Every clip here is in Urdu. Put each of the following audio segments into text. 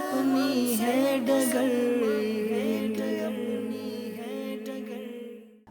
اپنی ہے ڈگر.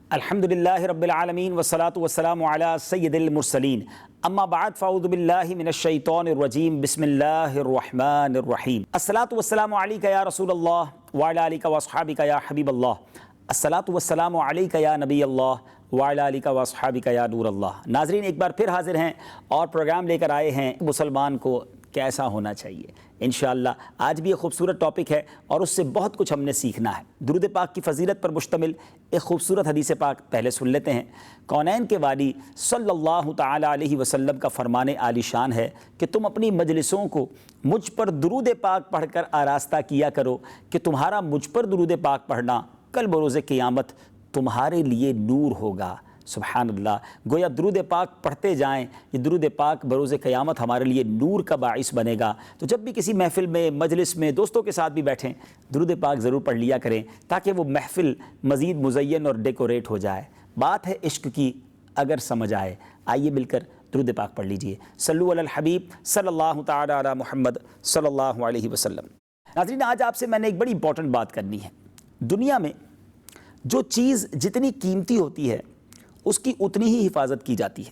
الحمدللہ رب العالمین والصلاة والسلام علی سید المرسلین. اما بعد فاعوذ باللہ من الشیطان الرجیم. بسم اللہ الرحمن الرحیم. الصلاة والسلام علیک یا رسول اللہ وعلی آلک واصحابک یا حبیب اللہ. الصلاة والسلام علیک یا نبی اللہ وعلی آلک واصحابک یا نور اللہ. ناظرین، ایک بار پھر حاضر ہیں اور پروگرام لے کر آئے ہیں مسلمان کو کیسا ہونا چاہیے. انشاءاللہ آج بھی ایک خوبصورت ٹاپک ہے اور اس سے بہت کچھ ہم نے سیکھنا ہے. درود پاک کی فضیلت پر مشتمل ایک خوبصورت حدیث پاک پہلے سن لیتے ہیں. کونین کے والی صلی اللہ تعالی علیہ وسلم کا فرمان عالی شان ہے کہ تم اپنی مجلسوں کو مجھ پر درود پاک پڑھ کر آراستہ کیا کرو کہ تمہارا مجھ پر درود پاک پڑھنا کل بروز قیامت تمہارے لیے نور ہوگا. سبحان اللہ. گویا درود پاک پڑھتے جائیں، یہ درود پاک بروز قیامت ہمارے لیے نور کا باعث بنے گا. تو جب بھی کسی محفل میں، مجلس میں، دوستوں کے ساتھ بھی بیٹھیں، درود پاک ضرور پڑھ لیا کریں تاکہ وہ محفل مزید مزین اور ڈیکوریٹ ہو جائے. بات ہے عشق کی، اگر سمجھ آئے. آئیے مل کر درود پاک پڑھ لیجئے. صلو علی الحبیب صلی اللہ تعالی علی محمد صلی اللہ علیہ وسلم. ناظرین، آج آپ سے میں نے ایک بڑی امپورٹنٹ بات کرنی ہے. دنیا میں جو چیز جتنی قیمتی ہوتی ہے اس کی اتنی ہی حفاظت کی جاتی ہے.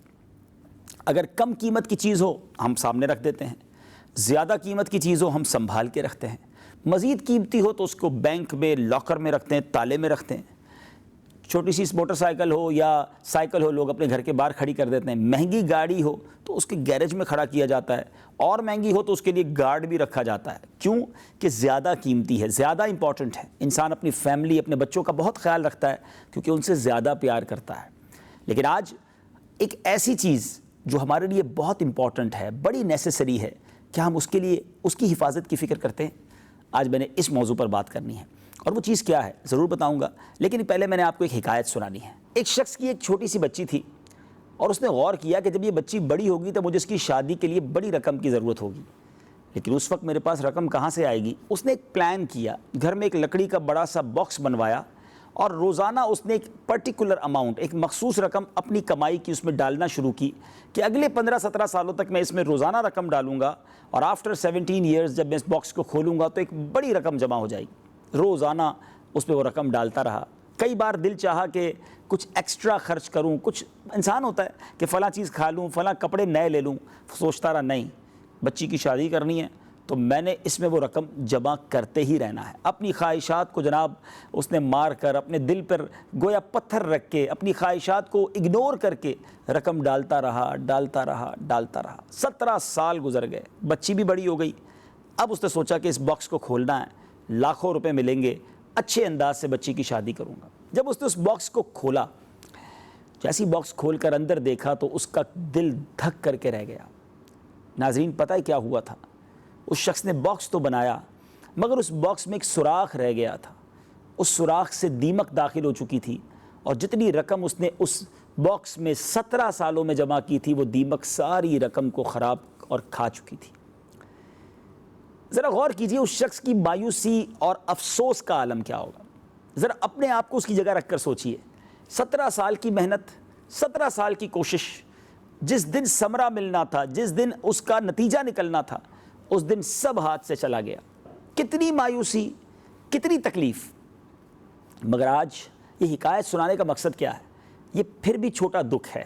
اگر کم قیمت کی چیز ہو ہم سامنے رکھ دیتے ہیں، زیادہ قیمت کی چیز ہو ہم سنبھال کے رکھتے ہیں، مزید قیمتی ہو تو اس کو بینک میں، لاکر میں رکھتے ہیں، تالے میں رکھتے ہیں. چھوٹی سی موٹر سائیکل ہو یا سائیکل ہو لوگ اپنے گھر کے باہر کھڑی کر دیتے ہیں. مہنگی گاڑی ہو تو اس کے گیرج میں کھڑا کیا جاتا ہے، اور مہنگی ہو تو اس کے لیے گارڈ بھی رکھا جاتا ہے. کیوں؟ کہ زیادہ قیمتی ہے، زیادہ امپورٹنٹ ہے. انسان اپنی فیملی، اپنے بچوں کا بہت خیال رکھتا ہے کیونکہ ان سے زیادہ پیار کرتا ہے. لیکن آج ایک ایسی چیز جو ہمارے لیے بہت امپورٹنٹ ہے، بڑی نیسیسری ہے، کیا ہم اس کے لیے اس کی حفاظت کی فکر کرتے ہیں؟ آج میں نے اس موضوع پر بات کرنی ہے، اور وہ چیز کیا ہے ضرور بتاؤں گا. لیکن پہلے میں نے آپ کو ایک حکایت سنانی ہے. ایک شخص کی ایک چھوٹی سی بچی تھی اور اس نے غور کیا کہ جب یہ بچی بڑی ہوگی تو مجھے اس کی شادی کے لیے بڑی رقم کی ضرورت ہوگی، لیکن اس وقت میرے پاس رقم کہاں سے آئے گی. اس نے ایک پلان کیا، گھر میں ایک لکڑی کا بڑا سا باکس بنوایا اور روزانہ اس نے ایک پرٹیکولر اماؤنٹ، ایک مخصوص رقم اپنی کمائی کی اس میں ڈالنا شروع کی کہ اگلے 15-17 سالوں تک میں اس میں روزانہ رقم ڈالوں گا، اور آفٹر 17 ایئرز جب میں اس باکس کو کھولوں گا تو ایک بڑی رقم جمع ہو جائے گی. روزانہ اس پہ وہ رقم ڈالتا رہا. کئی بار دل چاہا کہ کچھ ایکسٹرا خرچ کروں، کچھ انسان ہوتا ہے کہ فلاں چیز کھا لوں، فلاں کپڑے نئے لے لوں. سوچتا رہا نہیں، بچی کی شادی کرنی ہے تو میں نے اس میں وہ رقم جمع کرتے ہی رہنا ہے. اپنی خواہشات کو جناب اس نے مار کر، اپنے دل پر گویا پتھر رکھ کے، اپنی خواہشات کو اگنور کر کے رقم ڈالتا رہا، ڈالتا رہا، ڈالتا رہا. 17 سال گزر گئے، بچی بھی بڑی ہو گئی. اب اس نے سوچا کہ اس باکس کو کھولنا ہے، لاکھوں روپے ملیں گے، اچھے انداز سے بچی کی شادی کروں گا. جب اس نے اس باکس کو کھولا، جیسی باکس کھول کر اندر دیکھا تو اس کا دل دھک کر کے رہ گیا. ناظرین، پتہ ہے کیا ہوا تھا؟ اس شخص نے باکس تو بنایا مگر اس باکس میں ایک سوراخ رہ گیا تھا. اس سوراخ سے دیمک داخل ہو چکی تھی، اور جتنی رقم اس نے اس باکس میں 17 سالوں میں جمع کی تھی وہ دیمک ساری رقم کو خراب اور کھا چکی تھی. ذرا غور کیجئے اس شخص کی مایوسی اور افسوس کا عالم کیا ہوگا. ذرا اپنے آپ کو اس کی جگہ رکھ کر سوچئے. 17 سال کی محنت، 17 سال کی کوشش، جس دن ثمرہ ملنا تھا، جس دن اس کا نتیجہ نکلنا تھا، اس دن سب ہاتھ سے چلا گیا. کتنی مایوسی، کتنی تکلیف. مگر آج یہ حکایت سنانے کا مقصد کیا ہے؟ یہ پھر بھی چھوٹا دکھ ہے،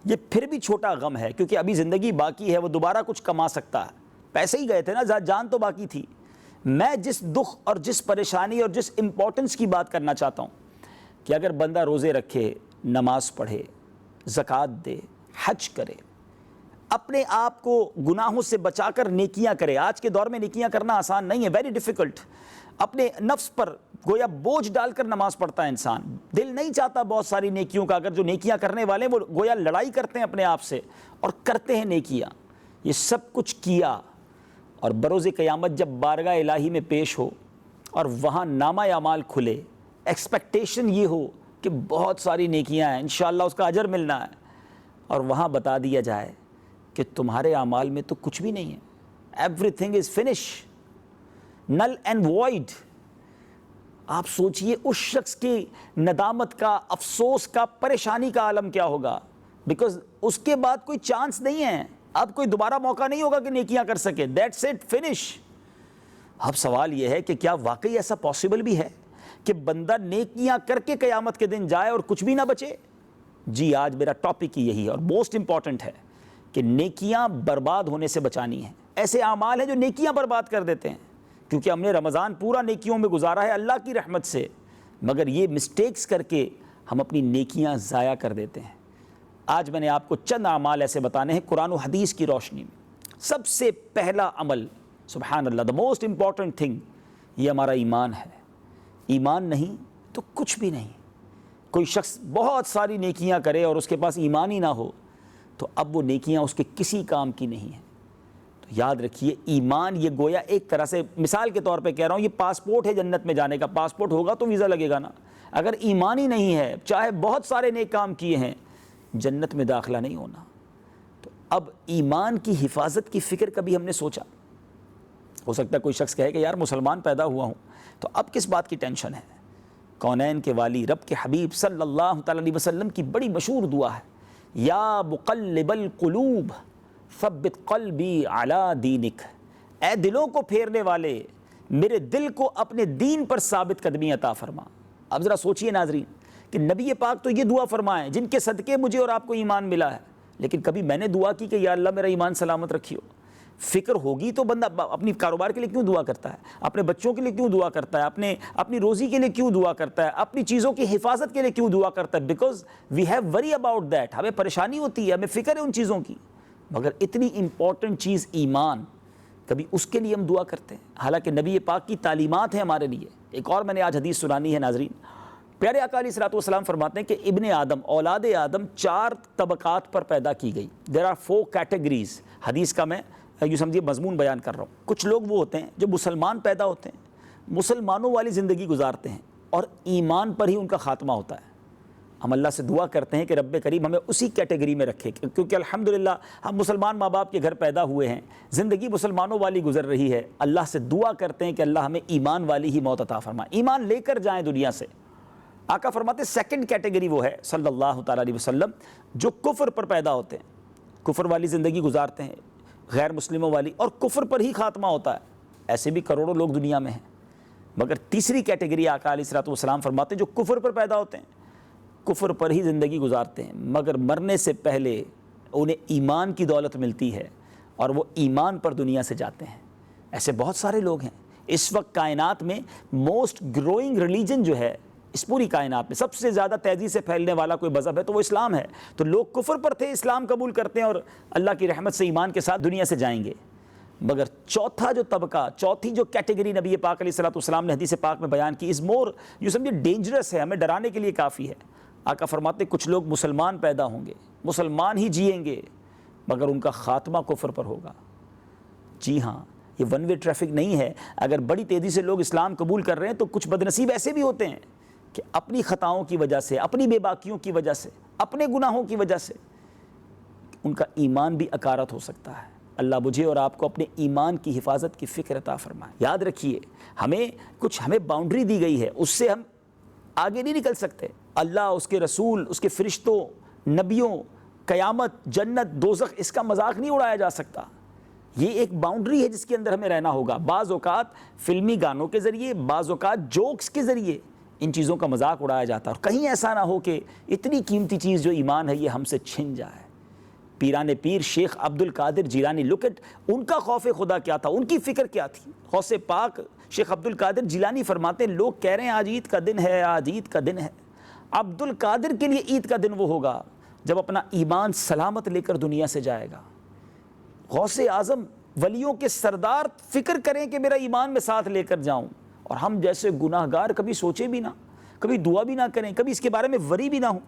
یہ پھر بھی چھوٹا غم ہے، کیونکہ ابھی زندگی باقی ہے. وہ دوبارہ کچھ کما سکتا ہے. پیسے ہی گئے تھے نا، جان تو باقی تھی. میں جس دکھ اور جس پریشانی اور جس امپورٹنس کی بات کرنا چاہتا ہوں کہ اگر بندہ روزے رکھے، نماز پڑھے، زکوٰۃ دے، حج کرے، اپنے آپ کو گناہوں سے بچا کر نیکیاں کرے. آج کے دور میں نیکیاں کرنا آسان نہیں ہے، ویری ڈیفیکلٹ. اپنے نفس پر گویا بوجھ ڈال کر نماز پڑھتا ہے انسان. دل نہیں چاہتا بہت ساری نیکیوں کا. اگر جو نیکیاں کرنے والے وہ گویا لڑائی کرتے ہیں اپنے آپ سے اور کرتے ہیں نیکیاں. یہ سب کچھ کیا اور بروز قیامت جب بارگاہ الہی میں پیش ہو اور وہاں نامہ اعمال کھلے، ایکسپیکٹیشن یہ ہو کہ بہت ساری نیکیاں ہیں، انشاءاللہ اس کا اجر ملنا ہے، اور وہاں بتا دیا جائے کہ تمہارے اعمال میں تو کچھ بھی نہیں ہے. Everything is finish, null and void. آپ سوچئے اس شخص کی ندامت کا، افسوس کا، پریشانی کا عالم کیا ہوگا. بیکاز اس کے بعد کوئی چانس نہیں ہے، اب کوئی دوبارہ موقع نہیں ہوگا کہ نیکیاں کر سکے. That's it, finish. اب سوال یہ ہے کہ کیا واقعی ایسا پاسبل بھی ہے کہ بندہ نیکیاں کر کے قیامت کے دن جائے اور کچھ بھی نہ بچے؟ جی آج میرا ٹاپک ہی یہی ہے اور موسٹ امپورٹنٹ ہے کہ نیکیاں برباد ہونے سے بچانی ہیں۔ ایسے اعمال ہیں جو نیکیاں برباد کر دیتے ہیں، کیونکہ ہم نے رمضان پورا نیکیوں میں گزارا ہے اللہ کی رحمت سے، مگر یہ مسٹیکس کر کے ہم اپنی نیکیاں ضائع کر دیتے ہیں۔ آج میں نے آپ کو چند اعمال ایسے بتانے ہیں قرآن و حدیث کی روشنی میں۔ سب سے پہلا عمل، سبحان اللہ، دا موسٹ امپورٹنٹ تھنگ، یہ ہمارا ایمان ہے۔ ایمان نہیں تو کچھ بھی نہیں۔ کوئی شخص بہت ساری نیکیاں کرے اور اس کے پاس ایمان ہی نہ ہو تو اب وہ نیکیاں اس کے کسی کام کی نہیں ہیں۔ تو یاد رکھیے ایمان یہ گویا ایک طرح سے، مثال کے طور پہ کہہ رہا ہوں، یہ پاسپورٹ ہے جنت میں جانے کا۔ پاسپورٹ ہوگا تو ویزا لگے گا نا۔ اگر ایمان ہی نہیں ہے، چاہے بہت سارے نیک کام کیے ہیں، جنت میں داخلہ نہیں ہونا۔ تو اب ایمان کی حفاظت کی فکر کبھی ہم نے سوچا؟ ہو سکتا ہے کوئی شخص کہے کہ یار مسلمان پیدا ہوا ہوں تو اب کس بات کی ٹینشن ہے؟ کونین کے والی رب کے حبیب صلی اللہ تعالی علیہ وسلم کی بڑی مشہور دعا ہے، یا مقلب القلوب ثبت قلبی علی دینک، اے دلوں کو پھیرنے والے میرے دل کو اپنے دین پر ثابت قدمی عطا فرما۔ اب ذرا سوچئے ناظرین کہ نبی پاک تو یہ دعا فرمائیں جن کے صدقے مجھے اور آپ کو ایمان ملا ہے، لیکن کبھی میں نے دعا کی کہ یا اللہ میرا ایمان سلامت رکھیو؟ فکر ہوگی تو بندہ اپنی کاروبار کے لیے کیوں دعا کرتا ہے، اپنے بچوں کے لیے کیوں دعا کرتا ہے، اپنی روزی کے لیے کیوں دعا کرتا ہے، اپنی چیزوں کی حفاظت کے لیے کیوں دعا کرتا ہے؟ Because we have worry about that, ہمیں پریشانی ہوتی ہے، ہمیں فکر ہے ان چیزوں کی۔ مگر اتنی امپورٹنٹ چیز ایمان، کبھی اس کے لیے ہم دعا کرتے ہیں؟ حالانکہ نبی پاک کی تعلیمات ہیں ہمارے لیے۔ ایک اور میں نے آج حدیث سنانی ہے ناظرین۔ پیارے آقا علیہ الصلوۃ والسلام فرماتے ہیں کہ ابن آدم، اولاد آدم 4 طبقات پر پیدا کی گئی۔ There are 4 categories. حدیث کا میں یوں سمجھیے مضمون بیان کر رہا ہوں۔ کچھ لوگ وہ ہوتے ہیں جو مسلمان پیدا ہوتے ہیں، مسلمانوں والی زندگی گزارتے ہیں اور ایمان پر ہی ان کا خاتمہ ہوتا ہے۔ ہم اللہ سے دعا کرتے ہیں کہ رب کریم ہمیں اسی کیٹیگری میں رکھے، کیونکہ الحمدللہ ہم مسلمان ماں باپ کے گھر پیدا ہوئے ہیں، زندگی مسلمانوں والی گزر رہی ہے۔ اللہ سے دعا کرتے ہیں کہ اللہ ہمیں ایمان والی ہی موت عطا فرمائے، ایمان لے کر جائیں دنیا سے۔ آقا فرماتے ہیں سیکنڈ کیٹیگری وہ ہے صلی اللہ تعالیٰ علیہ وسلم جو کفر پر پیدا ہوتے ہیں، کفر والی زندگی گزارتے ہیں، غیر مسلموں والی، اور کفر پر ہی خاتمہ ہوتا ہے۔ ایسے بھی کروڑوں لوگ دنیا میں ہیں۔ مگر تیسری کیٹیگری آقا علیہ الصلوۃ والسلام فرماتے ہیں جو کفر پر پیدا ہوتے ہیں، کفر پر ہی زندگی گزارتے ہیں، مگر مرنے سے پہلے انہیں ایمان کی دولت ملتی ہے اور وہ ایمان پر دنیا سے جاتے ہیں۔ ایسے بہت سارے لوگ ہیں۔ اس وقت کائنات میں موسٹ گروئنگ ریلیجن جو ہے، اس پوری کائنات میں سب سے زیادہ تیزی سے پھیلنے والا کوئی مذہب ہے تو وہ اسلام ہے۔ تو لوگ کفر پر تھے، اسلام قبول کرتے ہیں اور اللہ کی رحمت سے ایمان کے ساتھ دنیا سے جائیں گے۔ مگر چوتھا جو طبقہ، چوتھی جو کیٹیگری نبی پاک علیہ الصلوۃ والسلام نے حدیث پاک میں بیان کی، از مور یوں سمجھے ڈینجرس ہے، ہمیں ڈرانے کے لیے کافی ہے۔ آقا فرماتے کچھ لوگ مسلمان پیدا ہوں گے، مسلمان ہی جئیں گے، مگر ان کا خاتمہ کفر پر ہوگا۔ جی ہاں، یہ ون وے ٹریفک نہیں ہے۔ اگر بڑی تیزی سے لوگ اسلام قبول کر رہے ہیں تو کچھ بدنصیب ایسے بھی ہوتے ہیں کہ اپنی خطاؤں کی وجہ سے، اپنی بے باکیوں کی وجہ سے، اپنے گناہوں کی وجہ سے ان کا ایمان بھی اکارت ہو سکتا ہے۔ اللہ مجھے اور آپ کو اپنے ایمان کی حفاظت کی فکر عطا فرمائے۔ یاد رکھیے ہمیں باؤنڈری دی گئی ہے، اس سے ہم آگے نہیں نکل سکتے۔ اللہ، اس کے رسول، اس کے فرشتوں، نبیوں، قیامت، جنت، دوزخ، اس کا مذاق نہیں اڑایا جا سکتا۔ یہ ایک باؤنڈری ہے جس کے اندر ہمیں رہنا ہوگا۔ بعض اوقات فلمی گانوں کے ذریعے، بعض اوقات جوکس کے ذریعے ان چیزوں کا مذاق اڑایا جاتا ہے، اور کہیں ایسا نہ ہو کہ اتنی قیمتی چیز جو ایمان ہے یہ ہم سے چھن جائے۔ پیران پیر شیخ عبد القادر جیلانی، لکٹ ان کا خوف خدا کیا تھا، ان کی فکر کیا تھی۔ غوث پاک شیخ عبد القادر جیلانی فرماتے ہیں لوگ کہہ رہے ہیں آج عید کا دن ہے، آج عید کا دن ہے۔ عبد القادر کے لیے عید کا دن وہ ہوگا جب اپنا ایمان سلامت لے کر دنیا سے جائے گا۔ غوث اعظم ولیوں کے سردار فکر کریں کہ میرا ایمان میں ساتھ لے کر جاؤں، اور ہم جیسے گناہ گار کبھی سوچے بھی نہ، کبھی دعا بھی نہ کریں، کبھی اس کے بارے میں وری بھی نہ ہوں۔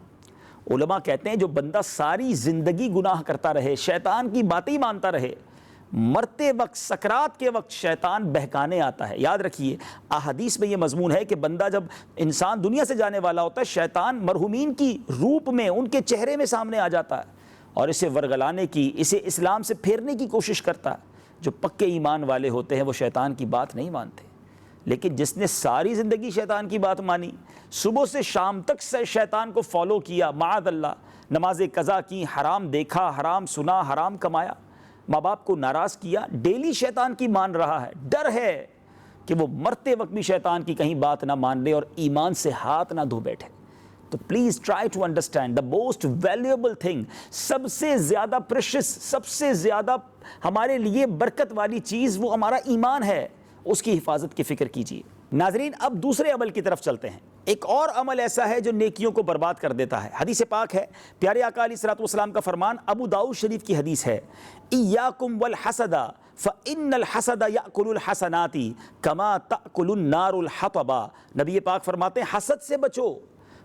علماء کہتے ہیں جو بندہ ساری زندگی گناہ کرتا رہے، شیطان کی باتیں ہی مانتا رہے، مرتے وقت، سکرات کے وقت شیطان بہکانے آتا ہے۔ یاد رکھیے احادیث میں یہ مضمون ہے کہ بندہ جب انسان دنیا سے جانے والا ہوتا ہے، شیطان مرحومین کی روپ میں ان کے چہرے میں سامنے آ جاتا ہے اور اسے ورگلانے کی، اسے اسلام سے پھیرنے کی کوشش کرتا ہے۔ جو پکے ایمان والے ہوتے ہیں وہ شیطان کی بات نہیں مانتے، لیکن جس نے ساری زندگی شیطان کی بات مانی، صبح سے شام تک شیطان کو فالو کیا، معاذ اللہ، نماز قضا کی، حرام دیکھا، حرام سنا، حرام کمایا، ماں باپ کو ناراض کیا، ڈیلی شیطان کی مان رہا ہے، ڈر ہے کہ وہ مرتے وقت بھی شیطان کی کہیں بات نہ مان لے اور ایمان سے ہاتھ نہ دھو بیٹھے. تو please try to understand the most valuable thing, سب سے زیادہ پریشس، سب سے زیادہ ہمارے لیے برکت والی چیز وہ ہمارا ایمان ہے، اس کی حفاظت کی فکر کیجیے. ناظرین اب دوسرے عمل کی طرف چلتے ہیں. ایک اور عمل ایسا ہے جو نیکیوں کو برباد کر دیتا ہے. حدیث پاک ہے، پیارے آقا علیہ الصلوۃ والسلام کا فرمان، ابو داؤد شریف کی حدیث ہے، ایاکم والحسد فإن الحسد یأکل الحسنات کما تأکل النار الحطب. نبی پاک فرماتے ہیں حسد سے بچو،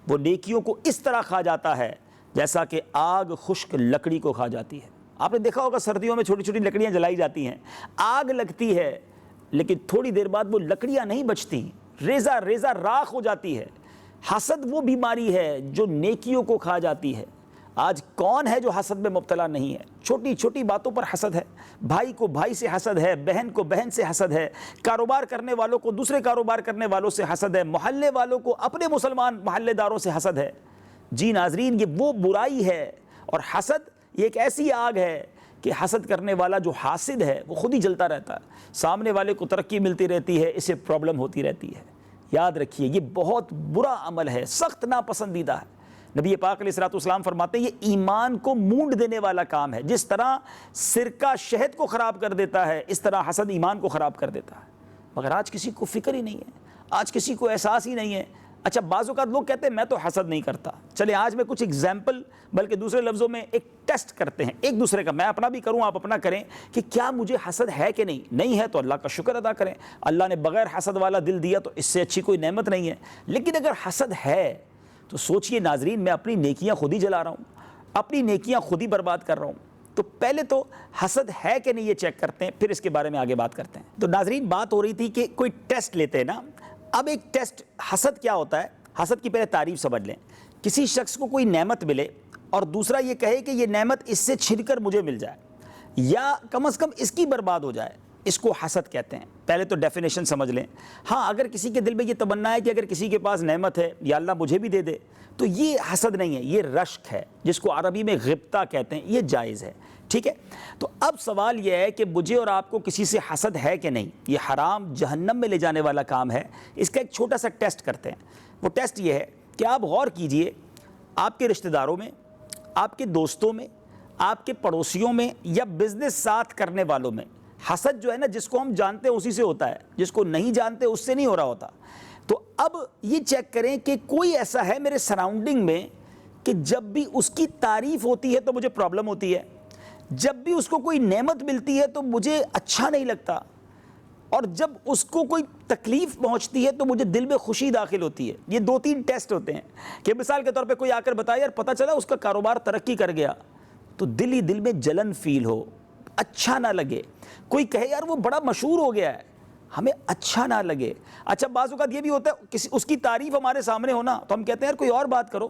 وہ نیکیوں کو اس طرح کھا جاتا ہے جیسا کہ آگ خشک لکڑی کو کھا جاتی ہے. آپ نے دیکھا ہوگا سردیوں میں چھوٹی چھوٹی لکڑیاں جلائی جاتی ہیں، آگ لگتی ہے لیکن تھوڑی دیر بعد وہ لکڑیاں نہیں بچتی، ریزہ ریزہ راکھ ہو جاتی ہے. حسد وہ بیماری ہے جو نیکیوں کو کھا جاتی ہے. آج کون ہے جو حسد میں مبتلا نہیں ہے؟ چھوٹی چھوٹی باتوں پر حسد ہے، بھائی کو بھائی سے حسد ہے، بہن کو بہن سے حسد ہے، کاروبار کرنے والوں کو دوسرے کاروبار کرنے والوں سے حسد ہے، محلے والوں کو اپنے مسلمان محلے داروں سے حسد ہے. جی ناظرین، یہ وہ برائی ہے، اور حسد یہ ایک ایسی آگ ہے کہ حسد کرنے والا جو حاسد ہے وہ خود ہی جلتا رہتا ہے، سامنے والے کو ترقی ملتی رہتی ہے، اسے پرابلم ہوتی رہتی ہے. یاد رکھیے یہ بہت برا عمل ہے، سخت ناپسندیدہ ہے. نبی پاک علیہ الصلوۃ والسلام فرماتے ہیں یہ ایمان کو مونڈ دینے والا کام ہے. جس طرح سرکہ شہد کو خراب کر دیتا ہے، اس طرح حسد ایمان کو خراب کر دیتا ہے. مگر آج کسی کو فکر ہی نہیں ہے، آج کسی کو احساس ہی نہیں ہے. اچھا بعض اوقات لوگ کہتے ہیں میں تو حسد نہیں کرتا. چلے آج میں کچھ ایگزامپل، بلکہ دوسرے لفظوں میں ایک ٹیسٹ کرتے ہیں ایک دوسرے کا، میں اپنا بھی کروں آپ اپنا کریں، کہ کیا مجھے حسد ہے کہ نہیں. نہیں ہے تو اللہ کا شکر ادا کریں، اللہ نے بغیر حسد والا دل دیا تو اس سے اچھی کوئی نعمت نہیں ہے. لیکن اگر حسد ہے تو سوچئے ناظرین، میں اپنی نیکیاں خود ہی جلا رہا ہوں، اپنی نیکیاں خود ہی برباد کر رہا ہوں. تو پہلے تو حسد ہے کہ نہیں یہ چیک کرتے ہیں، پھر اس کے بارے میں آگے بات کرتے ہیں. تو ناظرین بات ہو رہی تھی کہ کوئی ٹیسٹ لیتے ہیں نا. اب ایک ٹیسٹ، حسد کیا ہوتا ہے، حسد کی پہلے تعریف سمجھ لیں. کسی شخص کو کوئی نعمت ملے اور دوسرا یہ کہے کہ یہ نعمت اس سے چھن کر مجھے مل جائے، یا کم از کم اس کی برباد ہو جائے، اس کو حسد کہتے ہیں. پہلے تو ڈیفینیشن سمجھ لیں. ہاں اگر کسی کے دل میں یہ تمنا ہے کہ اگر کسی کے پاس نعمت ہے یا اللہ مجھے بھی دے دے، تو یہ حسد نہیں ہے، یہ رشک ہے، جس کو عربی میں غبطہ کہتے ہیں. یہ جائز ہے، ٹھیک ہے. تو اب سوال یہ ہے کہ مجھے اور آپ کو کسی سے حسد ہے کہ نہیں. یہ حرام جہنم میں لے جانے والا کام ہے. اس کا ایک چھوٹا سا ٹیسٹ کرتے ہیں. وہ ٹیسٹ یہ ہے کہ آپ غور کیجئے، آپ کے رشتہ داروں میں، آپ کے دوستوں میں، آپ کے پڑوسیوں میں، یا بزنس ساتھ کرنے والوں میں حسد جو ہے نا، جس کو ہم جانتے ہیں اسی سے ہوتا ہے، جس کو نہیں جانتے اس سے نہیں ہو رہا ہوتا. تو اب یہ چیک کریں کہ کوئی ایسا ہے میرے سراؤنڈنگ میں کہ جب بھی اس کی تعریف ہوتی ہے تو مجھے پرابلم ہوتی ہے، جب بھی اس کو کوئی نعمت ملتی ہے تو مجھے اچھا نہیں لگتا، اور جب اس کو کوئی تکلیف پہنچتی ہے تو مجھے دل میں خوشی داخل ہوتی ہے. یہ 2-3 ٹیسٹ ہوتے ہیں کہ مثال کے طور پہ کوئی آ کر بتایا یار پتہ چلا اس کا کاروبار ترقی کر گیا، تو دل ہی دل میں جلن فیل ہو، اچھا نہ لگے. کوئی کہے یار وہ بڑا مشہور ہو گیا ہے، ہمیں اچھا نہ لگے. اچھا بعض اوقات یہ بھی ہوتا ہے اس کی تعریف ہمارے سامنے ہونا تو ہم کہتے ہیں یار کوئی اور بات کرو،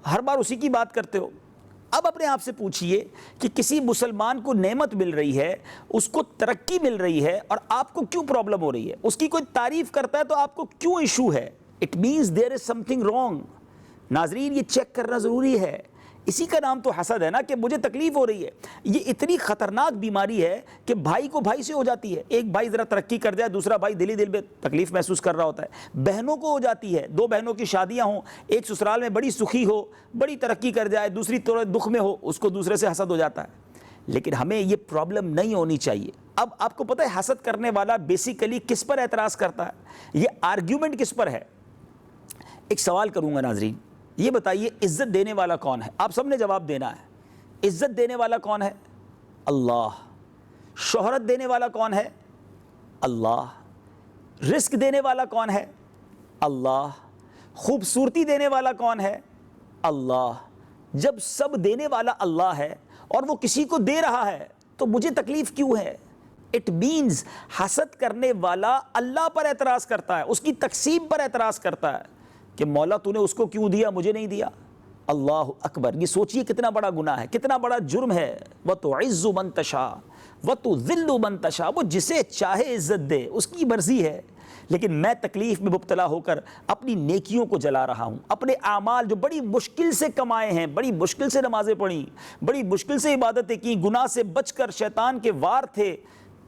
ہر بار اسی کی بات کرتے ہو. اب اپنے آپ سے پوچھئے کہ کسی مسلمان کو نعمت مل رہی ہے، اس کو ترقی مل رہی ہے، اور آپ کو کیوں پرابلم ہو رہی ہے؟ اس کی کوئی تعریف کرتا ہے تو آپ کو کیوں ایشو ہے؟ It means there is something wrong. ناظرین یہ چیک کرنا ضروری ہے. اسی کا نام تو حسد ہے نا، کہ مجھے تکلیف ہو رہی ہے. یہ اتنی خطرناک بیماری ہے کہ بھائی کو بھائی سے ہو جاتی ہے. ایک بھائی ذرا ترقی کر جائے، دوسرا بھائی دل ہی دل میں تکلیف محسوس کر رہا ہوتا ہے. بہنوں کو ہو جاتی ہے، 2 بہنوں کی شادیاں ہوں، ایک سسرال میں بڑی سخی ہو، بڑی ترقی کر جائے، دوسری تھوڑے دکھ میں ہو، اس کو دوسرے سے حسد ہو جاتا ہے. لیکن ہمیں یہ پرابلم نہیں ہونی چاہیے. اب آپ کو پتہ ہے حسد کرنے والا بیسیکلی کس پر اعتراض کرتا ہے؟ یہ آرگیومنٹ کس پر ہے؟ ایک سوال کروں گا ناظرین، یہ بتائیے عزت دینے والا کون ہے؟ آپ سب نے جواب دینا ہے. عزت دینے والا کون ہے؟ اللہ. شہرت دینے والا کون ہے؟ اللہ. رزق دینے والا کون ہے؟ اللہ. خوبصورتی دینے والا کون ہے؟ اللہ. جب سب دینے والا اللہ ہے اور وہ کسی کو دے رہا ہے تو مجھے تکلیف کیوں ہے؟ اٹ مینز حسد کرنے والا اللہ پر اعتراض کرتا ہے، اس کی تقسیم پر اعتراض کرتا ہے کہ مولا تو نے اس کو کیوں دیا، مجھے نہیں دیا. اللہ اکبر. یہ سوچئے کتنا بڑا گناہ ہے، کتنا بڑا جرم ہے. وَتُعِزُّ مَن تَشَاءُ وَتُذِلُّ مَن تَشَاءُ. وہ جسے چاہے عزت دے، اس کی مرضی ہے. لیکن میں تکلیف میں مبتلا ہو کر اپنی نیکیوں کو جلا رہا ہوں، اپنے اعمال جو بڑی مشکل سے کمائے ہیں، بڑی مشکل سے نمازیں پڑھیں، بڑی مشکل سے عبادتیں کی، گناہ سے بچ کر شیطان کے وار تھے،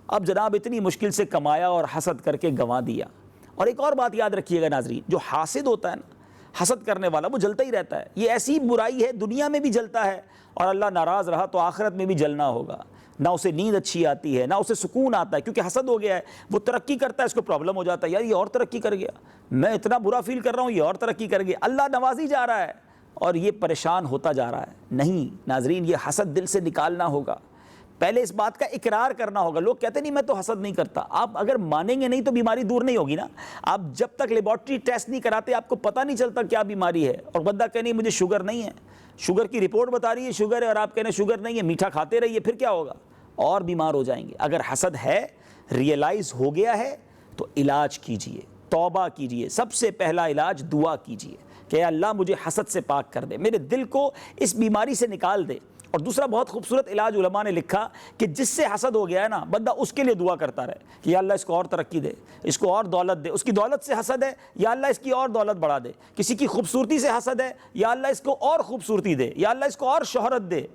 اب جناب اتنی مشکل سے کمایا اور حسد کر کے گنوا دیا۔ اور ایک اور بات یاد رکھیے گا ناظرین، جو حاسد ہوتا ہے نا، حسد کرنے والا، وہ جلتا ہی رہتا ہے۔ یہ ایسی برائی ہے، دنیا میں بھی جلتا ہے، اور اللہ ناراض رہا تو آخرت میں بھی جلنا ہوگا۔ نہ اسے نیند اچھی آتی ہے، نہ اسے سکون آتا ہے، کیونکہ حسد ہو گیا ہے۔ وہ ترقی کرتا ہے، اس کو پرابلم ہو جاتا ہے، یار یہ اور ترقی کر گیا، میں اتنا برا فیل کر رہا ہوں، یہ اور ترقی کر گیا۔ اللہ نوازی جا رہا ہے اور یہ پریشان ہوتا جا رہا ہے۔ نہیں ناظرین، یہ حسد دل سے نکالنا ہوگا، پہلے اس بات کا اقرار کرنا ہوگا۔ لوگ کہتے نہیں میں تو حسد نہیں کرتا، آپ اگر مانیں گے نہیں تو بیماری دور نہیں ہوگی نا۔ آپ جب تک لیبارٹری ٹیسٹ نہیں کراتے آپ کو پتہ نہیں چلتا کیا بیماری ہے۔ اور بندہ کہے نہیں مجھے شوگر نہیں ہے، شوگر کی رپورٹ بتا رہی ہے شوگر ہے، اور آپ کہنے شوگر نہیں ہے، میٹھا کھاتے رہیے، پھر کیا ہوگا؟ اور بیمار ہو جائیں گے۔ اگر حسد ہے، ریئلائز ہو گیا ہے، تو علاج کیجئے، توبہ کیجئے۔ سب سے پہلا علاج دعا کیجئے کہ اللہ مجھے حسد سے پاک کر دے، میرے دل کو اس بیماری سے نکال دے۔ اور دوسرا بہت خوبصورت علاج علماء نے لکھا کہ جس سے حسد ہو گیا ہے نا، بندہ اس کے لیے دعا کرتا رہے کہ یا اللہ اس کو اور ترقی دے، اس کو اور دولت دے۔ اس کی دولت سے حسد ہے، یا اللہ اس کی اور دولت بڑھا دے۔ کسی کی خوبصورتی سے حسد ہے، یا اللہ اس کو اور خوبصورتی دے، یا اللہ اس کو اور شہرت دے۔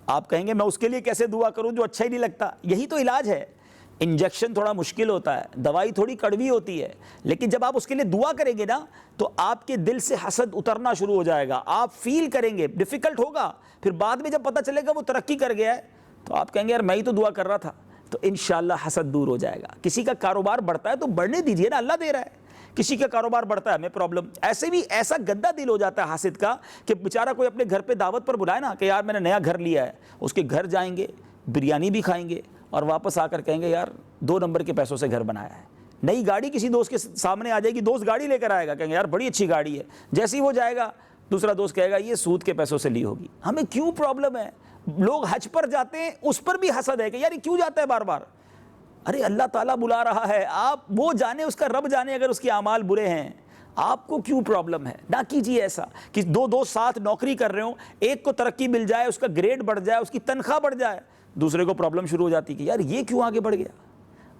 آپ کہیں گے میں اس کے لیے کیسے دعا کروں جو اچھا ہی نہیں لگتا؟ یہی تو علاج ہے۔ انجیکشن تھوڑا مشکل ہوتا ہے، دوائی تھوڑی کڑوی ہوتی ہے، لیکن جب آپ اس کے لیے دعا کریں گے نا تو آپ کے دل سے حسد اترنا شروع ہو جائے گا۔ آپ فیل کریں گے، ڈیفیکلٹ ہوگا، پھر بعد میں جب پتہ چلے گا وہ ترقی کر گیا ہے تو آپ کہیں گے یار میں ہی تو دعا کر رہا تھا، تو انشاءاللہ حسد دور ہو جائے گا۔ کسی کا کاروبار بڑھتا ہے تو بڑھنے دیجئے نا، اللہ دے رہا ہے۔ کسی کا کاروبار بڑھتا ہے ہمیں پرابلم، ایسے بھی ایسا گندا دل ہو جاتا ہے حاسد کا کہ بیچارہ کوئی اپنے گھر پہ دعوت پر بلائے نا کہ یار میں نے نیا گھر لیا ہے، اس کے گھر جائیں گے، بریانی بھی کھائیں گے، اور واپس آ کر کہیں گے یار 2 نمبر کے پیسوں سے گھر بنایا ہے۔ نئی گاڑی کسی دوست کے سامنے آ جائے گی، دوست گاڑی لے کر آئے گا، کہیں گے یار بڑی اچھی گاڑی ہے، جیسے ہی وہ جائے گا دوسرا دوست کہے گا یہ سود کے پیسوں سے لی ہوگی۔ ہمیں کیوں پرابلم ہے؟ لوگ حج پر جاتے ہیں، اس پر بھی حسد ہے کہ یار یہ کیوں جاتا ہے بار بار؟ ارے اللہ تعالیٰ بلا رہا ہے، آپ وہ جانے، اس کا رب جانے اگر اس کے اعمال برے ہیں، آپ کو کیوں پرابلم ہے؟ نہ کیجیے ایسا کہ 2 دوست ساتھ نوکری کر رہے ہوں، ایک کو ترقی مل جائے، اس کا گریڈ بڑھ جائے، اس کی تنخواہ بڑھ جائے، دوسرے کو پرابلم شروع ہو جاتی کہ یار یہ کیوں آگے بڑھ گیا؟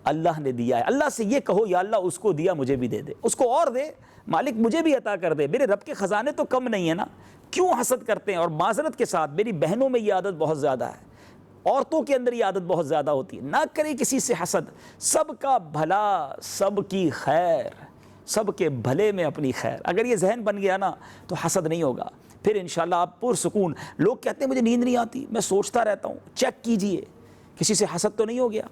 اللہ نے دیا ہے، اللہ سے یہ کہو یا اللہ اس کو دیا مجھے بھی دے دے، اس کو اور دے، مالک مجھے بھی عطا کر دے، میرے رب کے خزانے تو کم نہیں ہے نا۔ کیوں حسد کرتے ہیں؟ اور معذرت کے ساتھ میری بہنوں میں یہ عادت بہت زیادہ ہے، عورتوں کے اندر یہ عادت بہت زیادہ ہوتی ہے، نہ کرے کسی سے حسد۔ سب کا بھلا، سب کی خیر، سب کے بھلے میں اپنی خیر، اگر یہ ذہن بن گیا نا تو حسد نہیں ہوگا، پھر انشاءاللہ آپ پرسکون۔ لوگ کہتے ہیں مجھے نیند نہیں آتی، میں سوچتا رہتا ہوں، چیک کیجئے کسی سے حسد تو نہیں ہو گیا؟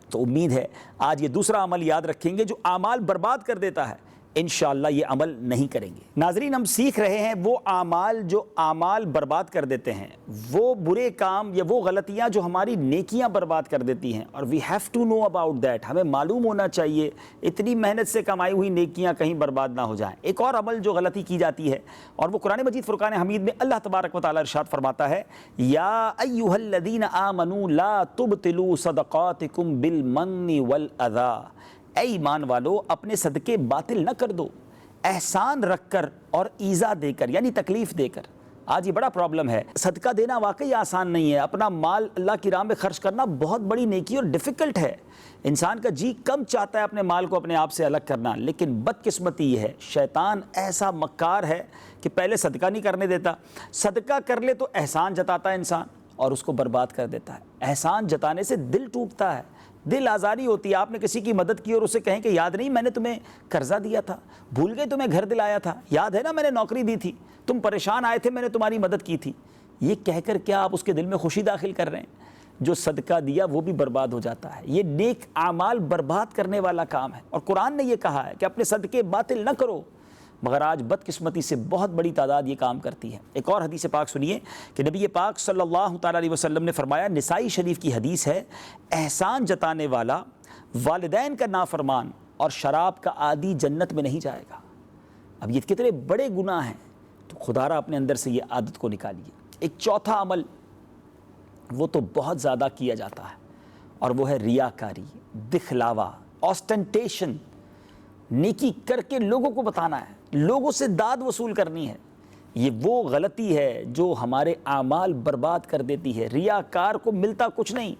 تو امید ہے آج یہ دوسرا عمل یاد رکھیں گے جو اعمال برباد کر دیتا ہے، انشاءاللہ یہ عمل نہیں کریں گے۔ ناظرین، ہم سیکھ رہے ہیں وہ اعمال جو اعمال برباد کر دیتے ہیں، وہ برے کام یا وہ غلطیاں جو ہماری نیکیاں برباد کر دیتی ہیں، اور we have to know about that, ہمیں معلوم ہونا چاہیے اتنی محنت سے کمائی ہوئی نیکیاں کہیں برباد نہ ہو جائیں۔ ایک اور عمل جو غلطی کی جاتی ہے، اور وہ قرآن مجید فرقان حمید میں اللہ تبارک و تعالیٰ ارشاد فرماتا ہے یا ایھا الذین آمنوا لا تبطلوا صدقاتکم بالمن والاذی، اے ایمان والو اپنے صدقے باطل نہ کر دو، احسان رکھ کر اور ایذا دے کر، یعنی تکلیف دے کر۔ آج یہ بڑا پرابلم ہے، صدقہ دینا واقعی آسان نہیں ہے، اپنا مال اللہ کی راہ میں خرچ کرنا بہت بڑی نیکی اور ڈیفیکلٹ ہے۔ انسان کا جی کم چاہتا ہے اپنے مال کو اپنے آپ سے الگ کرنا، لیکن بدقسمتی یہ ہے شیطان ایسا مکار ہے کہ پہلے صدقہ نہیں کرنے دیتا، صدقہ کر لے تو احسان جتاتا ہے انسان اور اس کو برباد کر دیتا ہے۔ احسان جتانے سے دل ٹوٹتا ہے، دل آزاری ہوتی ہے۔ آپ نے کسی کی مدد کی اور اسے کہیں کہ یاد نہیں میں نے تمہیں قرضہ دیا تھا، بھول گئے تمہیں گھر دلایا تھا، یاد ہے نا میں نے نوکری دی تھی، تم پریشان آئے تھے میں نے تمہاری مدد کی تھی، یہ کہہ کر کیا آپ اس کے دل میں خوشی داخل کر رہے ہیں؟ جو صدقہ دیا وہ بھی برباد ہو جاتا ہے۔ یہ نیک اعمال برباد کرنے والا کام ہے، اور قرآن نے یہ کہا ہے کہ اپنے صدقے باطل نہ کرو، مگر آج بدقسمتی سے بہت بڑی تعداد یہ کام کرتی ہے۔ ایک اور حدیث پاک سنیے کہ نبی پاک صلی اللہ تعالیٰ علیہ وسلم نے فرمایا، نسائی شریف کی حدیث ہے، احسان جتانے والا، والدین کا نافرمان اور شراب کا عادی جنت میں نہیں جائے گا۔ اب یہ کتنے بڑے گناہ ہیں، تو خدا را اپنے اندر سے یہ عادت کو نکالیے۔ ایک چوتھا عمل وہ تو بہت زیادہ کیا جاتا ہے، اور وہ ہے ریاکاری، دکھلاوا، آسٹنٹیشن۔ نیکی کر کے لوگوں کو بتانا ہے، لوگوں سے داد وصول کرنی ہے۔ یہ وہ غلطی ہے جو ہمارے اعمال برباد کر دیتی ہے۔ ریاکار کو ملتا کچھ نہیں۔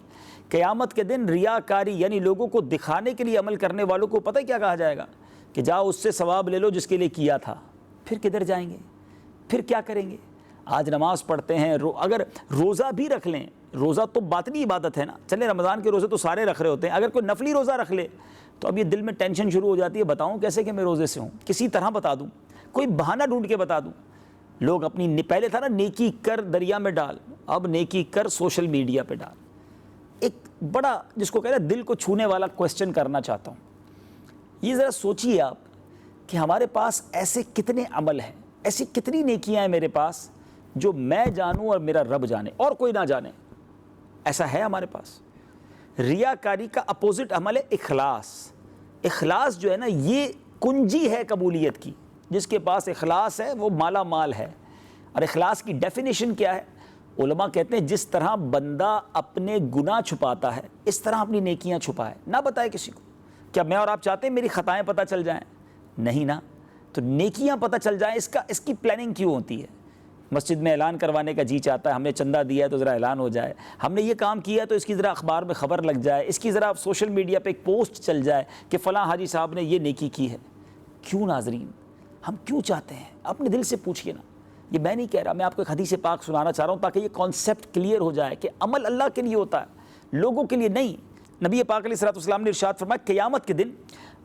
قیامت کے دن ریاکاری یعنی لوگوں کو دکھانے کے لیے عمل کرنے والوں کو پتہ کیا کہا جائے گا کہ جاؤ اس سے ثواب لے لو جس کے لیے کیا تھا۔ پھر کدھر جائیں گے؟ پھر کیا کریں گے؟ آج نماز پڑھتے ہیں، اگر روزہ بھی رکھ لیں، روزہ تو باطنی عبادت ہے نا، چلے رمضان کے روزے تو سارے رکھ رہے ہوتے ہیں، اگر کوئی نفلی روزہ رکھ لے تو اب یہ دل میں ٹینشن شروع ہو جاتی ہے، بتاؤں کیسے کہ میں روزے سے ہوں، کسی طرح بتا دوں، کوئی بہانہ ڈھونڈ کے بتا دوں۔ لوگ اپنی پہلے تھا نا نیکی کر دریا میں ڈال، اب نیکی کر سوشل میڈیا پہ ڈال۔ ایک بڑا جس کو کہہ رہے دل کو چھونے والا کویسچن کرنا چاہتا ہوں، یہ ذرا سوچیے آپ کہ ہمارے پاس ایسے کتنے عمل ہیں، ایسی کتنی نیکیاں ہیں میرے پاس جو میں جانوں اور میرا رب جانے اور کوئی نہ جانے، ایسا ہے ہمارے پاس؟ ریاکاری کا اپوزٹ عمل ہے اخلاص۔ اخلاص جو ہے نا یہ کنجی ہے قبولیت کی، جس کے پاس اخلاص ہے وہ مالا مال ہے۔ اور اخلاص کی ڈیفینیشن کیا ہے؟ علماء کہتے ہیں جس طرح بندہ اپنے گناہ چھپاتا ہے اس طرح اپنی نیکیاں چھپائے، نہ بتائے کسی کو۔ کیا میں اور آپ چاہتے ہیں میری خطائیں پتہ چل جائیں؟ نہیں نا، تو نیکیاں پتہ چل جائیں، اس کی پلاننگ کیوں ہوتی ہے؟ مسجد میں اعلان کروانے کا جی چاہتا ہے، ہم نے چندہ دیا ہے تو ذرا اعلان ہو جائے، ہم نے یہ کام کیا ہے تو اس کی ذرا اخبار میں خبر لگ جائے، اس کی ذرا سوشل میڈیا پہ ایک پوسٹ چل جائے کہ فلاں حاجی صاحب نے یہ نیکی کی ہے۔ کیوں ناظرین؟ ہم کیوں چاہتے ہیں؟ اپنے دل سے پوچھئے نا۔ یہ میں نہیں کہہ رہا، میں آپ کو ایک حدیث پاک سنانا چاہ رہا ہوں تاکہ یہ کانسیپٹ کلیئر ہو جائے کہ عمل اللہ کے لیے ہوتا ہے، لوگوں کے لیے نہیں۔ نبی پاک علیہ الصلوۃ والسلام نے ارشاد فرمایا قیامت کے دن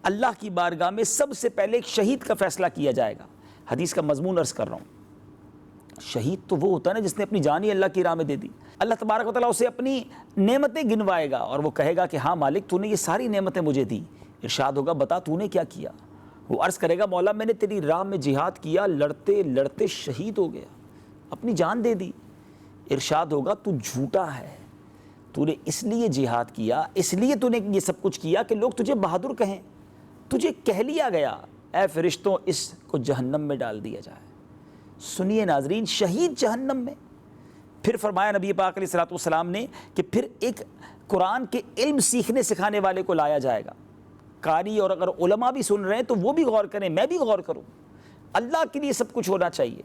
اللہ کی بارگاہ میں سب سے پہلے ایک شہید کا فیصلہ کیا جائے گا۔ حدیث کا مضمون عرض کر رہا ہوں۔ شہید تو وہ ہوتا ہے نا جس نے اپنی جان ہی اللہ کی راہ میں دے دی۔ اللہ تبارک و تعالیٰ اسے اپنی نعمتیں گنوائے گا اور وہ کہے گا کہ ہاں مالک تو نے یہ ساری نعمتیں مجھے دی۔ ارشاد ہوگا بتا تو نے کیا کیا؟ وہ عرض کرے گا مولا میں نے تیری راہ میں جہاد کیا، لڑتے لڑتے شہید ہو گیا، اپنی جان دے دی۔ ارشاد ہوگا تو جھوٹا ہے، تو نے اس لیے جہاد کیا، اس لیے تو نے یہ سب کچھ کیا کہ لوگ تجھے بہادر کہیں، تجھے کہہ لیا گیا اے فرشتوں اس کو جہنم میں ڈال دیا جائے۔ سنیے ناظرین، شہید جہنم میں۔ پھر فرمایا نبی پاک علیہ الصلوۃ والسلام نے کہ پھر ایک قرآن کے علم سیکھنے سکھانے والے کو لایا جائے گا، قاری، اور اگر علماء بھی سن رہے ہیں تو وہ بھی غور کریں، میں بھی غور کروں۔ اللہ کے لیے سب کچھ ہونا چاہیے۔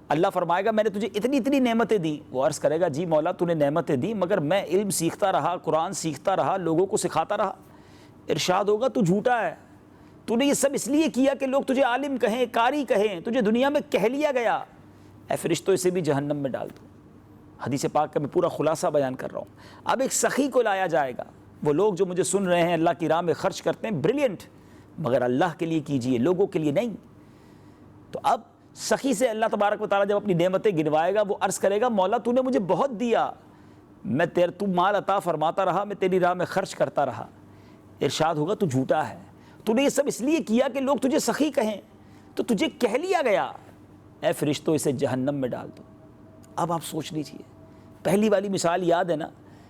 اللہ فرمائے گا میں نے تجھے اتنی اتنی نعمتیں دیں، وہ عرض کرے گا جی مولا تو نے نعمتیں دی مگر میں علم سیکھتا رہا، قرآن سیکھتا رہا، لوگوں کو سکھاتا رہا۔ ارشاد ہوگا تو جھوٹا ہے، تو نے یہ سب اس لیے کیا کہ لوگ تجھے عالم کہیں، قاری کہیں، تجھے دنیا میں کہہ لیا گیا، اے فرشتوں اسے بھی جہنم میں ڈال دو۔ حدیث پاک کا میں پورا خلاصہ بیان کر رہا ہوں۔ اب ایک سخی کو لایا جائے گا۔ وہ لوگ جو مجھے سن رہے ہیں اللہ کی راہ میں خرچ کرتے ہیں، بریلینٹ، مگر اللہ کے لیے کیجئے، لوگوں کے لیے نہیں۔ تو اب سخی سے اللہ تبارک و تعالیٰ جب اپنی نعمتیں گنوائے گا، وہ عرض کرے گا مولا تو نے مجھے بہت دیا، تو مال عطا فرماتا رہا، میں تیری راہ میں خرچ کرتا رہا۔ ارشاد ہوگا تو جھوٹا ہے، تو نے یہ سب اس لیے کیا کہ لوگ تجھے سخی کہیں، تو تجھے کہہ لیا گیا اے فرشتوں اسے جہنم میں ڈال دو۔ اب آپ سوچ لیجئے، پہلی والی مثال یاد ہے نا،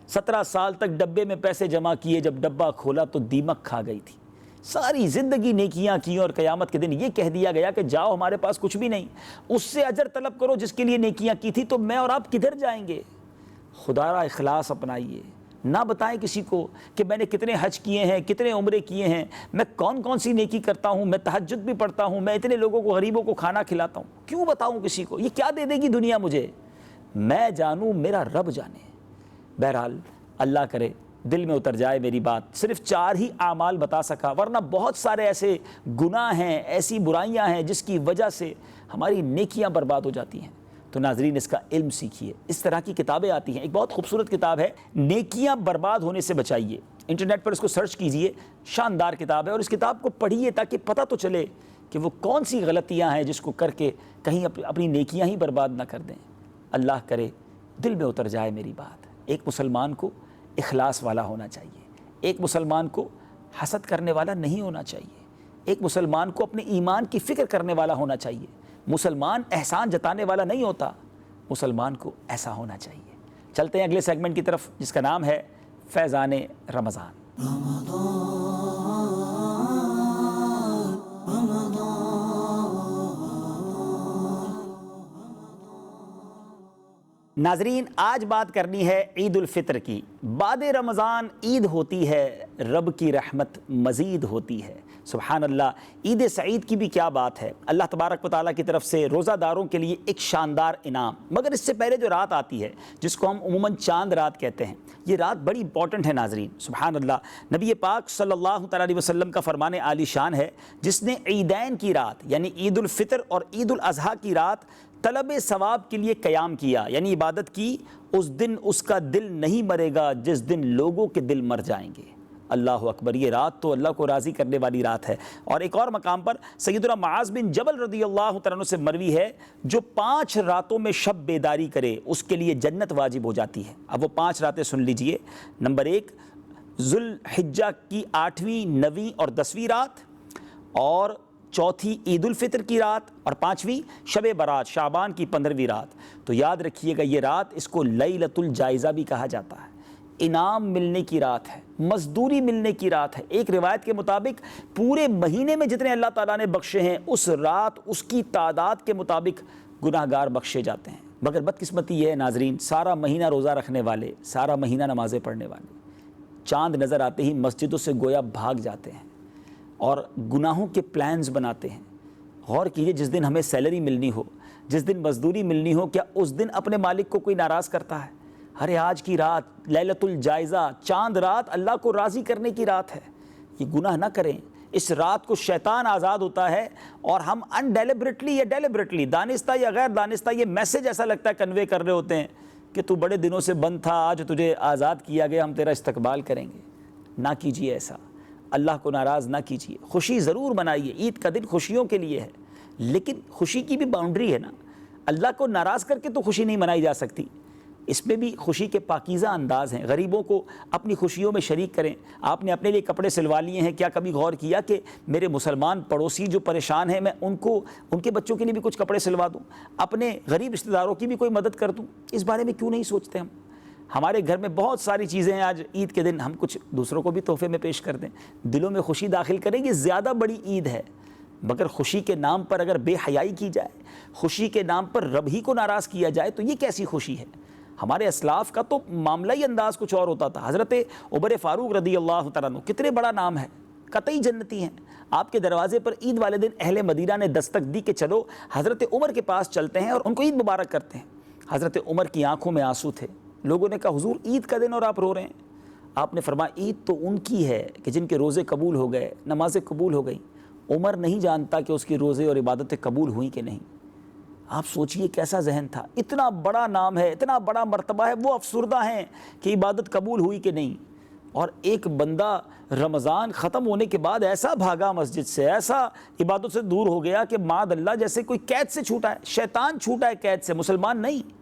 17 سال تک ڈبے میں پیسے جمع کیے، جب ڈبہ کھولا تو دیمک کھا گئی تھی۔ ساری زندگی نیکیاں کی اور قیامت کے دن یہ کہہ دیا گیا کہ جاؤ ہمارے پاس کچھ بھی نہیں، اس سے اجر طلب کرو جس کے لیے نیکیاں کی تھی، تو میں اور آپ کدھر جائیں گے؟ خدا را اخلاص اپنائیے، نہ بتائیں کسی کو کہ میں نے کتنے حج کیے ہیں، کتنے عمرے کیے ہیں، میں کون کون سی نیکی کرتا ہوں، میں تہجد بھی پڑھتا ہوں، میں اتنے لوگوں کو، غریبوں کو کھانا کھلاتا ہوں۔ کیوں بتاؤں کسی کو؟ یہ کیا دے دے گی دنیا مجھے؟ میں جانوں، میرا رب جانے۔ بہرحال اللہ کرے دل میں اتر جائے میری بات۔ صرف 4 ہی اعمال بتا سکا، ورنہ بہت سارے ایسے گناہ ہیں، ایسی برائیاں ہیں جس کی وجہ سے ہماری نیکیاں برباد ہو جاتی ہیں۔ تو ناظرین اس کا علم سیکھیے۔ اس طرح کی کتابیں آتی ہیں، ایک بہت خوبصورت کتاب ہے نیکیاں برباد ہونے سے بچائیے، انٹرنیٹ پر اس کو سرچ کیجئے، شاندار کتاب ہے، اور اس کتاب کو پڑھیے تاکہ پتہ تو چلے کہ وہ کون سی غلطیاں ہیں جس کو کر کے کہیں اپنی نیکیاں ہی برباد نہ کر دیں۔ اللہ کرے دل میں اتر جائے میری بات۔ ایک مسلمان کو اخلاص والا ہونا چاہیے، ایک مسلمان کو حسد کرنے والا نہیں ہونا چاہیے، ایک مسلمان کو اپنے ایمان کی فکر کرنے والا ہونا چاہیے۔ مسلمان احسان جتانے والا نہیں ہوتا، مسلمان کو ایسا ہونا چاہیے۔ چلتے ہیں اگلے سیگمنٹ کی طرف جس کا نام ہے فیضان رمضان۔ ناظرین آج بات کرنی ہے عید الفطر کی۔ بعد رمضان عید ہوتی ہے، رب کی رحمت مزید ہوتی ہے۔ سبحان اللہ، عید سعید کی بھی کیا بات ہے۔ اللہ تبارک و تعالیٰ کی طرف سے روزہ داروں کے لیے ایک شاندار انعام، مگر اس سے پہلے جو رات آتی ہے جس کو ہم عموماً چاند رات کہتے ہیں، یہ رات بڑی امپورٹنٹ ہے ناظرین۔ سبحان اللہ، نبی پاک صلی اللہ تعالیٰ علیہ وسلم کا فرمان عالی شان ہے، جس نے عیدین کی رات یعنی عید الفطر اور عید الاضحیٰ کی رات طلب ثواب کے لیے قیام کیا یعنی عبادت کی، اس دن اس کا دل نہیں مرے گا جس دن لوگوں کے دل مر جائیں گے۔ اللہ اکبر، یہ رات تو اللہ کو راضی کرنے والی رات ہے۔ اور ایک اور مقام پر سیدنا معاذ بن جبل رضی اللہ تعالیٰ عنہ سے مروی ہے، جو 5 راتوں میں شب بیداری کرے اس کے لیے جنت واجب ہو جاتی ہے۔ اب وہ 5 راتیں سن لیجئے۔ نمبر 1 ذوالحجہ کی 8ویں، 9ویں اور 10ویں رات، اور چوتھی عید الفطر کی رات، اور 5ویں شب برات شعبان کی 15ویں رات۔ تو یاد رکھیے گا یہ رات، اس کو لیلۃ الجائزہ بھی کہا جاتا ہے، انعام ملنے کی رات ہے، مزدوری ملنے کی رات ہے۔ ایک روایت کے مطابق پورے مہینے میں جتنے اللہ تعالیٰ نے بخشے ہیں، اس رات اس کی تعداد کے مطابق گناہ گار بخشے جاتے ہیں۔ مگر بدقسمتی یہ ہے ناظرین، سارا مہینہ روزہ رکھنے والے، سارا مہینہ نمازیں پڑھنے والے، چاند نظر آتے ہی مسجدوں سے گویا بھاگ جاتے ہیں اور گناہوں کے پلانز بناتے ہیں۔ غور کیجئے، جس دن ہمیں سیلری ملنی ہو، جس دن مزدوری ملنی ہو، کیا اس دن اپنے مالک کو کوئی ناراض کرتا ہے؟ ارے آج کی رات لیلۃ الجائزہ، چاند رات اللہ کو راضی کرنے کی رات ہے، یہ گناہ نہ کریں۔ اس رات کو شیطان آزاد ہوتا ہے اور ہم انڈیلیبریٹلی یا ڈیلیبریٹلی، دانستہ یا غیر دانستہ، یہ میسیج ایسا لگتا ہے کنوے کر رہے ہوتے ہیں کہ تو بڑے دنوں سے بند تھا، آج تجھے آزاد کیا گیا، ہم تیرا استقبال کریں گے۔ نہ کیجیے ایسا، اللہ کو ناراض نہ کیجیے۔ خوشی ضرور منائیے، عید کا دن خوشیوں کے لیے ہے، لیکن خوشی کی بھی باؤنڈری ہے نا۔ اللہ کو ناراض کر کے تو خوشی نہیں منائی جا سکتی، اس میں بھی خوشی کے پاکیزہ انداز ہیں۔ غریبوں کو اپنی خوشیوں میں شریک کریں۔ آپ نے اپنے لیے کپڑے سلوا لیے ہیں، کیا کبھی غور کیا کہ میرے مسلمان پڑوسی جو پریشان ہیں، میں ان کے بچوں کے لیے بھی کچھ کپڑے سلوا دوں، اپنے غریب رشتہ داروں کی بھی کوئی مدد کر دوں؟ اس بارے میں کیوں نہیں سوچتے ہم؟ ہمارے گھر میں بہت ساری چیزیں ہیں، آج عید کے دن ہم کچھ دوسروں کو بھی تحفے میں پیش کر دیں، دلوں میں خوشی داخل کریں۔ یہ زیادہ بڑی عید ہے، مگر خوشی کے نام پر اگر بے حیائی کی جائے، خوشی کے نام پر رب ہی کو ناراض کیا جائے، تو یہ کیسی خوشی ہے؟ ہمارے اسلاف کا تو معاملہ ہی انداز کچھ اور ہوتا تھا۔ حضرت عمر فاروق رضی اللہ تعالیٰ عنہ کتنے بڑا نام ہے، قطعی جنتی ہیں۔ آپ کے دروازے پر عید والے دن اہل مدینہ نے دستک دی کہ چلو حضرت عمر کے پاس چلتے ہیں اور ان کو عید مبارک کرتے ہیں۔ حضرت عمر کی آنکھوں میں آنسو تھے۔ لوگوں نے کہا حضور عید کا دن اور آپ رو رہے ہیں؟ آپ نے فرمایا عید تو ان کی ہے کہ جن کے روزے قبول ہو گئے، نمازیں قبول ہو گئیں۔ عمر نہیں جانتا کہ اس کی روزے اور عبادتیں قبول ہوئیں کہ نہیں۔ آپ سوچئے کیسا ذہن تھا، اتنا بڑا نام ہے، اتنا بڑا مرتبہ ہے، وہ افسردہ ہیں کہ عبادت قبول ہوئی کہ نہیں۔ اور ایک بندہ رمضان ختم ہونے کے بعد ایسا بھاگا مسجد سے، ایسا عبادت سے دور ہو گیا کہ معاذ اللہ جیسے کوئی قید سے چھوٹا ہے، شیطان چھوٹا ہے قید سے، مسلمان نہیں۔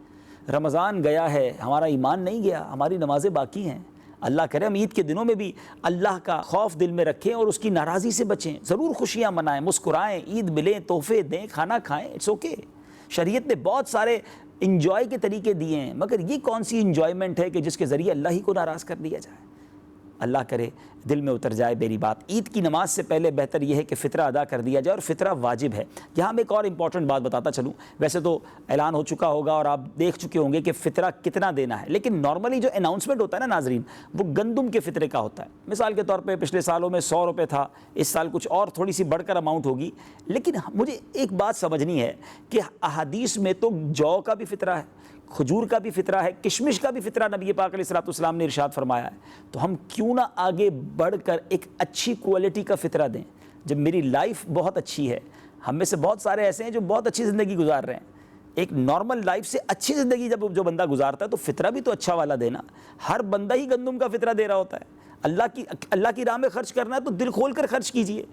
رمضان گیا ہے، ہمارا ایمان نہیں گیا، ہماری نمازیں باقی ہیں۔ اللہ کرے ہم عید کے دنوں میں بھی اللہ کا خوف دل میں رکھیں اور اس کی ناراضی سے بچیں۔ ضرور خوشیاں منائیں، مسکرائیں، عید ملیں، تحفے دیں، کھانا کھائیں، اٹس اوکے۔ شریعت نے بہت سارے انجوائے کے طریقے دیے ہیں، مگر یہ کون سی انجوائمنٹ ہے کہ جس کے ذریعے اللہ ہی کو ناراض کر دیا جائے؟ اللہ کرے دل میں اتر جائے میری بات۔ عید کی نماز سے پہلے بہتر یہ ہے کہ فطرہ ادا کر دیا جائے، اور فطرہ واجب ہے۔ یہاں میں ایک اور امپورٹنٹ بات بتاتا چلوں، ویسے تو اعلان ہو چکا ہوگا اور آپ دیکھ چکے ہوں گے کہ فطرہ کتنا دینا ہے، لیکن نارملی جو اناؤنسمنٹ ہوتا ہے نا ناظرین، وہ گندم کے فطرے کا ہوتا ہے۔ مثال کے طور پہ پچھلے سالوں میں 100 روپے تھا، اس سال کچھ اور تھوڑی سی بڑھ کر اماؤنٹ ہوگی۔ لیکن مجھے ایک بات سمجھنی ہے کہ احادیث میں تو جو کا بھی فطرہ ہے، کھجور کا بھی فطرہ ہے، کشمش کا بھی فطرہ نبی پاک علیہ الصلوۃ والسلام نے ارشاد فرمایا ہے۔ تو ہم کیوں نہ آگے بڑھ کر ایک اچھی کوالٹی کا فطرہ دیں؟ جب میری لائف بہت اچھی ہے، ہم میں سے بہت سارے ایسے ہیں جو بہت اچھی زندگی گزار رہے ہیں، ایک نارمل لائف سے اچھی زندگی جب جو بندہ گزارتا ہے تو فطرہ بھی تو اچھا والا دینا۔ ہر بندہ ہی گندم کا فطرہ دے رہا ہوتا ہے۔ اللہ کی راہ میں خرچ کرنا ہے تو دل کھول کر خرچ کیجئے۔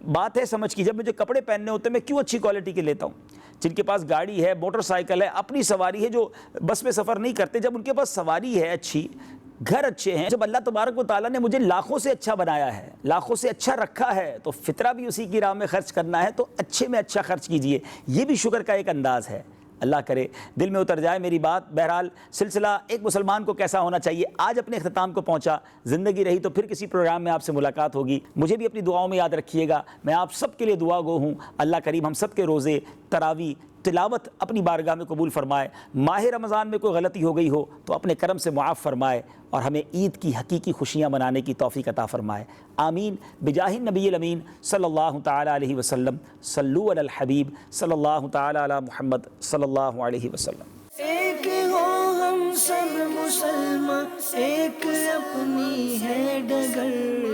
بات ہے سمجھ کی، جب مجھے کپڑے پہننے ہوتے ہیں میں کیوں اچھی کوالٹی کے لیتا ہوں؟ جن کے پاس گاڑی ہے، موٹر سائیکل ہے، اپنی سواری ہے، جو بس میں سفر نہیں کرتے، جب ان کے پاس سواری ہے اچھی، گھر اچھے ہیں، جب اللہ تبارک و تعالیٰ نے مجھے لاکھوں سے اچھا بنایا ہے، لاکھوں سے اچھا رکھا ہے، تو فطرہ بھی اسی کی راہ میں خرچ کرنا ہے، تو اچھے میں اچھا خرچ کیجئے۔ یہ بھی شکر کا ایک انداز ہے۔ اللہ کرے دل میں اتر جائے میری بات۔ بہرحال سلسلہ ایک مسلمان کو کیسا ہونا چاہیے آج اپنے اختتام کو پہنچا۔ زندگی رہی تو پھر کسی پروگرام میں آپ سے ملاقات ہوگی۔ مجھے بھی اپنی دعاؤں میں یاد رکھیے گا، میں آپ سب کے لیے دعا گو ہوں۔ اللہ کریم ہم سب کے روزے، تراویح، تلاوت اپنی بارگاہ میں قبول فرمائے۔ ماہ رمضان میں کوئی غلطی ہو گئی ہو تو اپنے کرم سے معاف فرمائے، اور ہمیں عید کی حقیقی خوشیاں منانے کی توفیق عطا فرمائے۔ آمین بجاہ النبی الامین صلی اللہ تعالی علیہ وسلم۔ صلو علی الحبیب صلی اللہ تعالی علی محمد صلی اللہ علیہ وسلم۔ ایک ہو ہم سب مسلمان، ایک اپنی ہے ڈگر۔